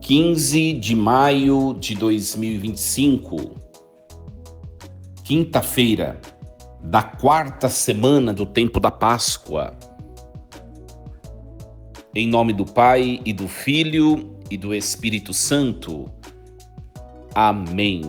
15 de maio de 2025, quinta-feira da quarta semana do tempo da Páscoa. Em nome do Pai e do Filho e do Espírito Santo. Amém.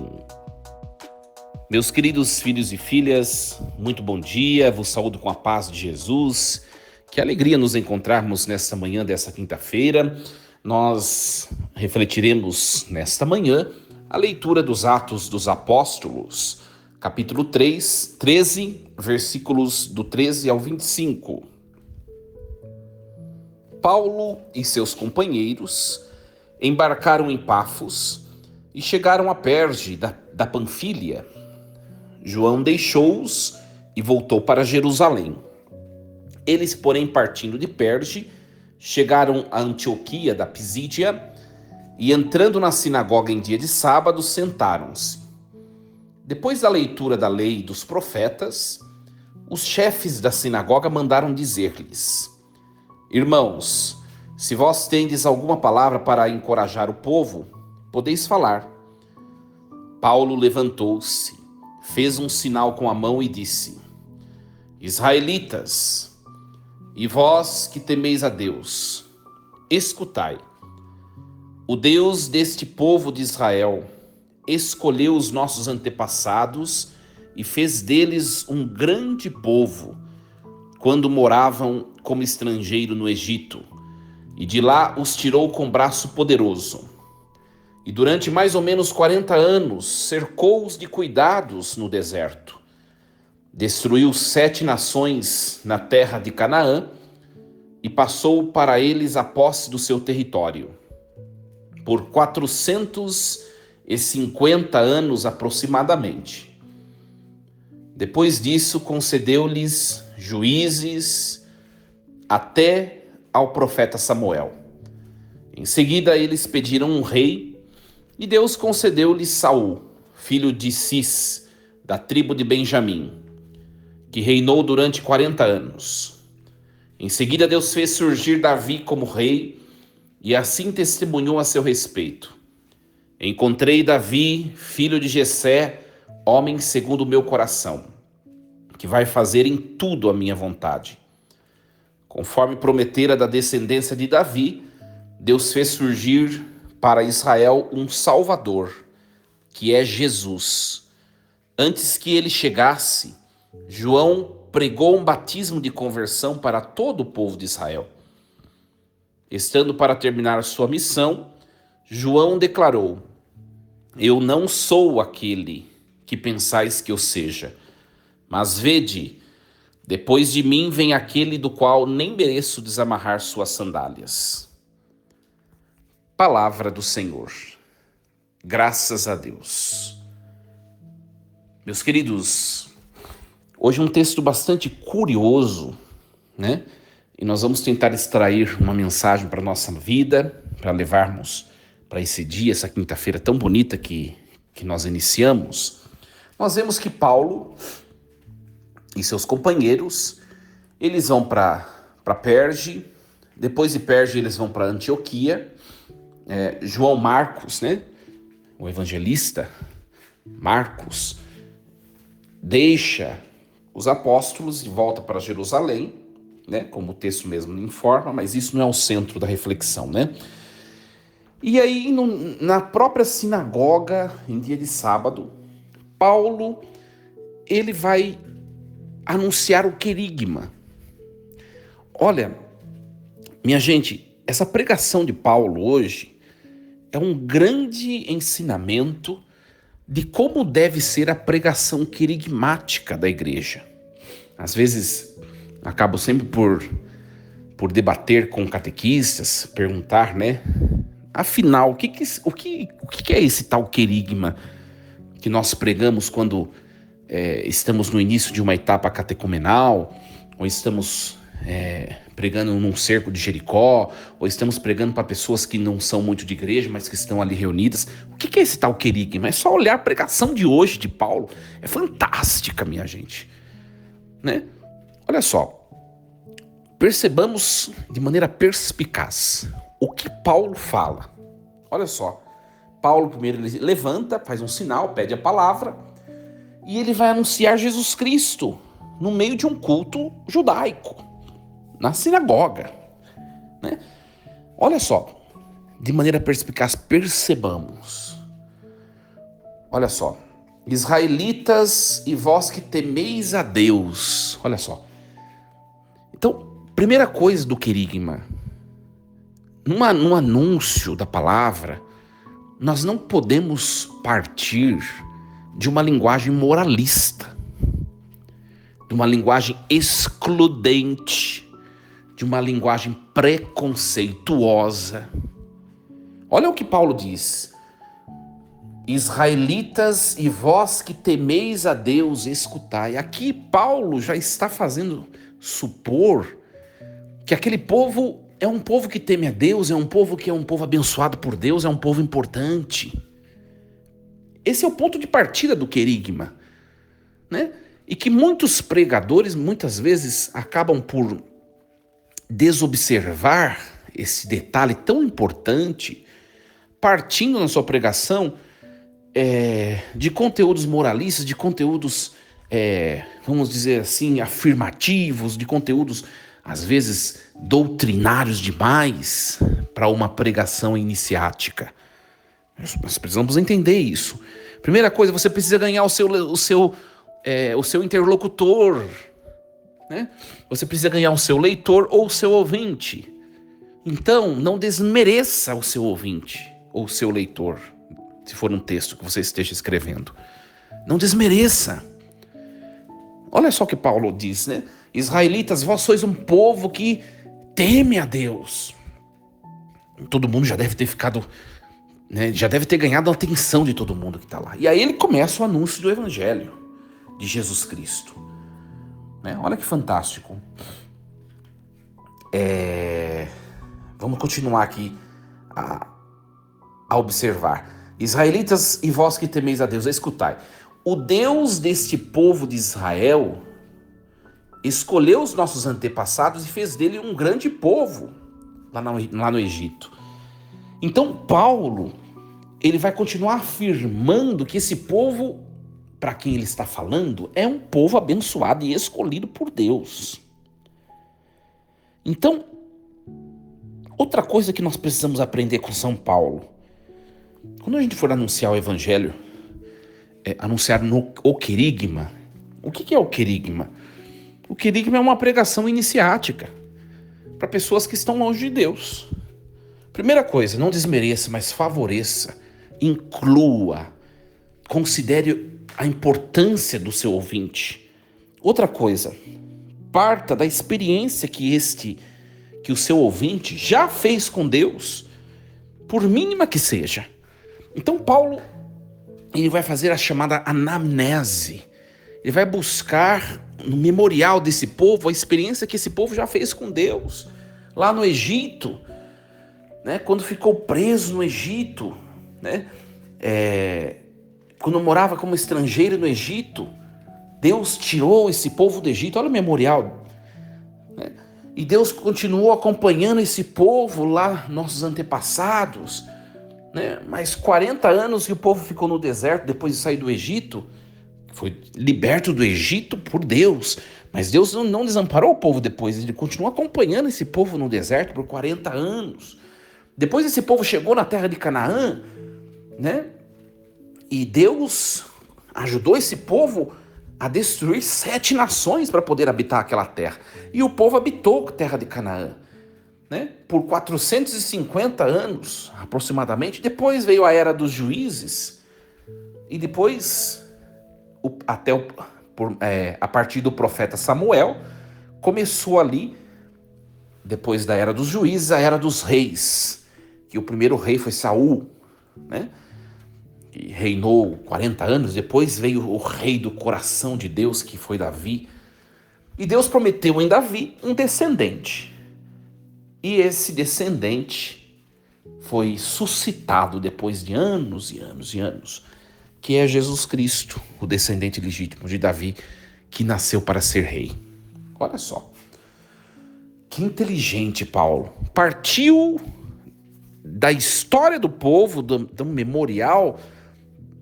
Meus queridos filhos e filhas, muito bom dia, vos saúdo com a paz de Jesus. Que alegria nos encontrarmos nesta manhã dessa quinta-feira. Nós refletiremos nesta manhã a leitura dos Atos dos Apóstolos, capítulo 13, versículos do 13 ao 25. Paulo e seus companheiros embarcaram em Pafos e chegaram a Perge da Panfília. João deixou-os e voltou para Jerusalém. Eles, porém, partindo de Perge, chegaram a Antioquia da Pisídia e, entrando na sinagoga em dia de sábado, sentaram-se. Depois da leitura da lei e dos profetas, os chefes da sinagoga mandaram dizer-lhes: Irmãos, se vós tendes alguma palavra para encorajar o povo, podeis falar. Paulo levantou-se, fez um sinal com a mão e disse: Israelitas, e vós que temeis a Deus, escutai. O Deus deste povo de Israel escolheu os nossos antepassados e fez deles um grande povo, quando moravam como estrangeiro no Egito, e de lá os tirou com braço poderoso. E durante mais ou menos 40 anos cercou-os de cuidados no deserto. Destruiu 7 nações na terra de Canaã e passou para eles a posse do seu território. Por 450 anos aproximadamente. Depois disso, concedeu-lhes juízes até ao profeta Samuel. Em seguida, eles pediram um rei e Deus concedeu-lhes Saul, filho de Cis, da tribo de Benjamim, que reinou durante 40 anos. Em seguida, Deus fez surgir Davi como rei e assim testemunhou a seu respeito. Encontrei Davi, filho de Jessé, homem segundo o meu coração, que vai fazer em tudo a minha vontade. Conforme prometera da descendência de Davi, Deus fez surgir para Israel um Salvador, que é Jesus. Antes que ele chegasse, João pregou um batismo de conversão para todo o povo de Israel. Estando para terminar sua missão, João declarou: Eu não sou aquele que pensais que eu seja, mas vede, depois de mim vem aquele do qual nem mereço desamarrar suas sandálias. Palavra do Senhor. Graças a Deus. Meus queridos, hoje é um texto bastante curioso, né? E nós vamos tentar extrair uma mensagem para a nossa vida, para levarmos para esse dia, essa quinta-feira tão bonita que nós iniciamos. Nós vemos que Paulo e seus companheiros, eles vão para Perge, depois de Perge eles vão para Antioquia. João Marcos, né? O evangelista Marcos, deixa os apóstolos e volta para Jerusalém, né? Como o texto mesmo informa, mas isso não é o centro da reflexão, né? E aí, na própria sinagoga, em dia de sábado, Paulo, ele vai anunciar o querigma. Olha, minha gente, essa pregação de Paulo hoje é um grande ensinamento de como deve ser a pregação querigmática da igreja. Às vezes, acabo sempre por debater com catequistas, perguntar, né? Afinal, o que é esse tal querigma que nós pregamos quando estamos no início de uma etapa catecumenal, ou estamos pregando num cerco de Jericó, ou estamos pregando para pessoas que não são muito de igreja, mas que estão ali reunidas? O que é esse tal querigma? É só olhar a pregação de hoje de Paulo. É fantástica, minha gente, né? Olha só, percebamos de maneira perspicaz o que Paulo fala. Olha só, Paulo primeiro ele levanta, faz um sinal, pede a palavra, e ele vai anunciar Jesus Cristo no meio de um culto judaico, na sinagoga, né? Olha só, de maneira perspicaz, percebamos. Olha só, israelitas e vós que temeis a Deus. Olha só. Então, primeira coisa do querigma, num anúncio da palavra, nós não podemos partir de uma linguagem moralista, de uma linguagem excludente, de uma linguagem preconceituosa. Olha o que Paulo diz: israelitas e vós que temeis a Deus, escutai. Aqui Paulo já está fazendo supor que aquele povo é um povo que teme a Deus, é um povo que é um povo abençoado por Deus, é um povo importante. Esse é o ponto de partida do querigma, né? E que muitos pregadores, muitas vezes, acabam por desobservar esse detalhe tão importante, partindo na sua pregação de conteúdos moralistas, de conteúdos, vamos dizer assim, afirmativos, de conteúdos, às vezes, doutrinários demais para uma pregação iniciática. Nós precisamos entender isso. Primeira coisa, você precisa ganhar o seu interlocutor, né? Você precisa ganhar o seu leitor ou o seu ouvinte. Então, não desmereça o seu ouvinte ou o seu leitor, se for um texto que você esteja escrevendo. Não desmereça. Olha só o que Paulo diz, né? Israelitas, vós sois um povo que teme a Deus. Todo mundo já deve ter ficado, né, já deve ter ganhado a atenção de todo mundo que está lá. E aí ele começa o anúncio do Evangelho de Jesus Cristo. Né? Olha que fantástico. Vamos continuar aqui a observar. Israelitas e vós que temeis a Deus, escutai. O Deus deste povo de Israel escolheu os nossos antepassados e fez dele um grande povo lá no Egito. Então Paulo, ele vai continuar afirmando que esse povo, para quem ele está falando, é um povo abençoado e escolhido por Deus. Então, outra coisa que nós precisamos aprender com São Paulo, quando a gente for anunciar o Evangelho, anunciar o querigma, o que é o querigma? O querigma é uma pregação iniciática para pessoas que estão longe de Deus. Primeira coisa, não desmereça, mas favoreça, inclua, considere a importância do seu ouvinte. Outra coisa, parta da experiência que o seu ouvinte já fez com Deus, por mínima que seja. Então Paulo, ele vai fazer a chamada anamnese. Ele vai buscar no memorial desse povo a experiência que esse povo já fez com Deus. Lá no Egito, né, quando ficou preso no Egito, né, quando morava como estrangeiro no Egito, Deus tirou esse povo do Egito. Olha o memorial, né? E Deus continuou acompanhando esse povo lá, nossos antepassados, né? Mais 40 anos que o povo ficou no deserto depois de sair do Egito. Foi liberto do Egito por Deus, mas Deus não desamparou o povo depois. Ele continuou acompanhando esse povo no deserto por 40 anos. Depois esse povo chegou na terra de Canaã, né? E Deus ajudou esse povo a destruir 7 nações para poder habitar aquela terra. E o povo habitou a terra de Canaã, né? Por 450 anos, aproximadamente. Depois veio a era dos juízes. E depois, a partir do profeta Samuel, começou ali, depois da era dos juízes, a era dos reis. Que o primeiro rei foi Saul, né? Que reinou 40 anos. Depois veio o rei do coração de Deus, que foi Davi. E Deus prometeu em Davi um descendente. E esse descendente foi suscitado depois de anos e anos e anos, que é Jesus Cristo, o descendente legítimo de Davi, que nasceu para ser rei. Olha só. Que inteligente Paulo. Partiu da história do povo, do memorial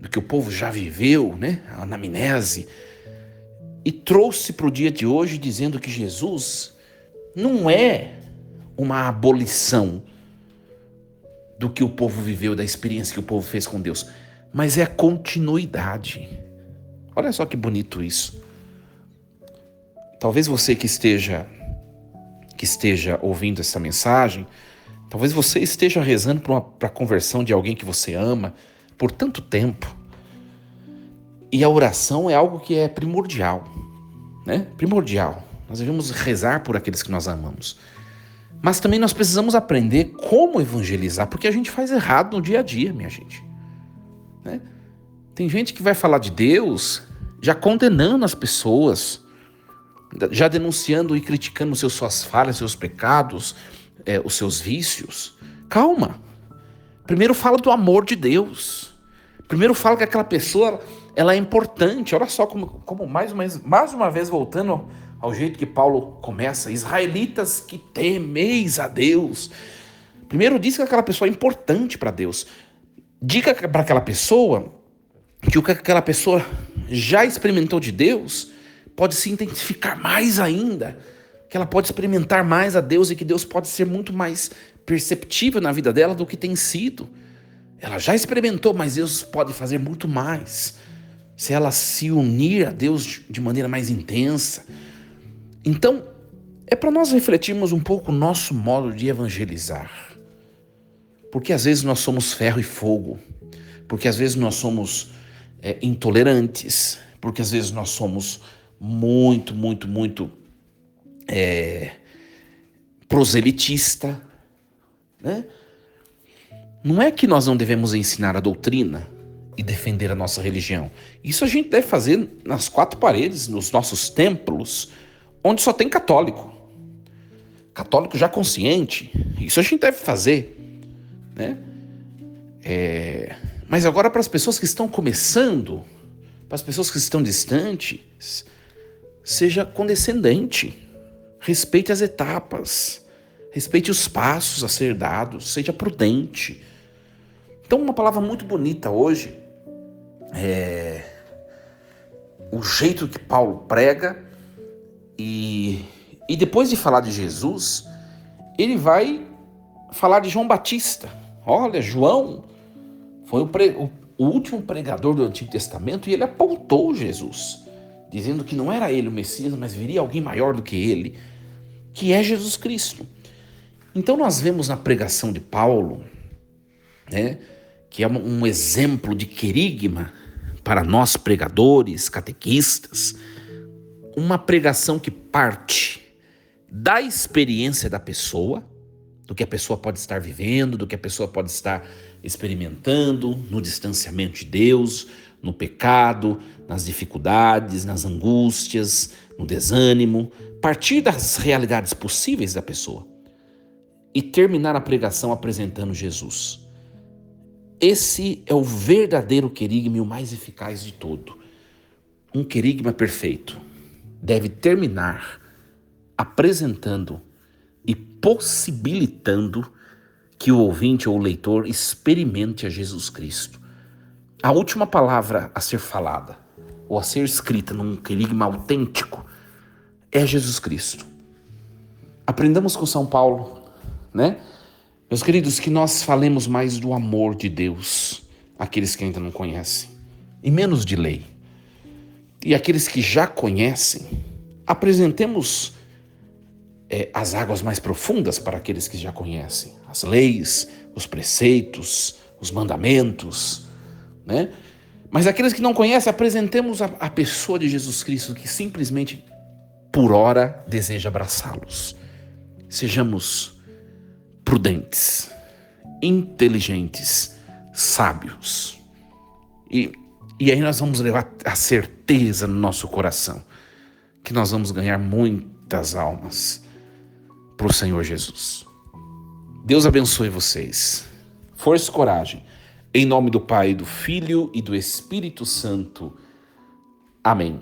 do que o povo já viveu, né? A anamnese, e trouxe para o dia de hoje dizendo que Jesus não é uma abolição do que o povo viveu, da experiência que o povo fez com Deus, mas é a continuidade. Olha só que bonito isso. Talvez você que esteja ouvindo essa mensagem, talvez você esteja rezando para a conversão de alguém que você ama por tanto tempo. E a oração é algo que é primordial, né? Primordial. Nós devemos rezar por aqueles que nós amamos. Mas também nós precisamos aprender como evangelizar, porque a gente faz errado no dia a dia, minha gente. Né? Tem gente que vai falar de Deus já condenando as pessoas, já denunciando e criticando suas falhas, seus pecados, os seus vícios. Calma. Primeiro fala do amor de Deus. Primeiro fala que aquela pessoa ela é importante. Olha só como mais uma vez voltando ao jeito que Paulo começa. Israelitas que temeis a Deus. Primeiro diz que aquela pessoa é importante para Deus. Diga para aquela pessoa que o que aquela pessoa já experimentou de Deus pode se intensificar mais ainda, que ela pode experimentar mais a Deus e que Deus pode ser muito mais perceptível na vida dela do que tem sido. Ela já experimentou, mas Deus pode fazer muito mais se ela se unir a Deus de maneira mais intensa. Então, é para nós refletirmos um pouco o nosso modo de evangelizar. Porque às vezes nós somos ferro e fogo, porque às vezes nós somos intolerantes, porque às vezes nós somos muito proselitista, né? Não é que nós não devemos ensinar a doutrina e defender a nossa religião. Isso a gente deve fazer nas quatro paredes, nos nossos templos, onde só tem católico. Católico já consciente. Isso a gente deve fazer, né? Mas agora para as pessoas que estão começando, para as pessoas que estão distantes, seja condescendente. Respeite as etapas. Respeite os passos a ser dados. Seja prudente. Então, uma palavra muito bonita hoje é o jeito que Paulo prega. E depois de falar de Jesus, ele vai falar de João Batista. Olha, João foi o último pregador do Antigo Testamento e ele apontou Jesus, dizendo que não era ele o Messias, mas viria alguém maior do que ele, que é Jesus Cristo. Então nós vemos na pregação de Paulo, né, que é um exemplo de querigma para nós pregadores, catequistas, uma pregação que parte da experiência da pessoa, do que a pessoa pode estar vivendo, do que a pessoa pode estar experimentando no distanciamento de Deus, no pecado, nas dificuldades, nas angústias, no desânimo, partir das realidades possíveis da pessoa e terminar a pregação apresentando Jesus. Esse é o verdadeiro querigma e o mais eficaz de todo. Um querigma perfeito deve terminar apresentando e possibilitando que o ouvinte ou o leitor experimente a Jesus Cristo. A última palavra a ser falada ou a ser escrita num querigma autêntico é Jesus Cristo. Aprendamos com São Paulo, né? Meus queridos, que nós falemos mais do amor de Deus àqueles que ainda não conhecem e menos de lei. E aqueles que já conhecem, apresentemos as águas mais profundas para aqueles que já conhecem. As leis, os preceitos, os mandamentos, né? Mas aqueles que não conhecem, apresentemos a pessoa de Jesus Cristo que simplesmente, por hora, deseja abraçá-los. Sejamos prudentes, inteligentes, sábios. E aí nós vamos levar a certeza no nosso coração que nós vamos ganhar muitas almas para o Senhor Jesus. Deus abençoe vocês. Força e coragem. Em nome do Pai, do Filho e do Espírito Santo. Amém.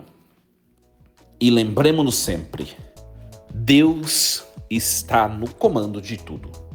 E lembremos-nos sempre, Deus está no comando de tudo.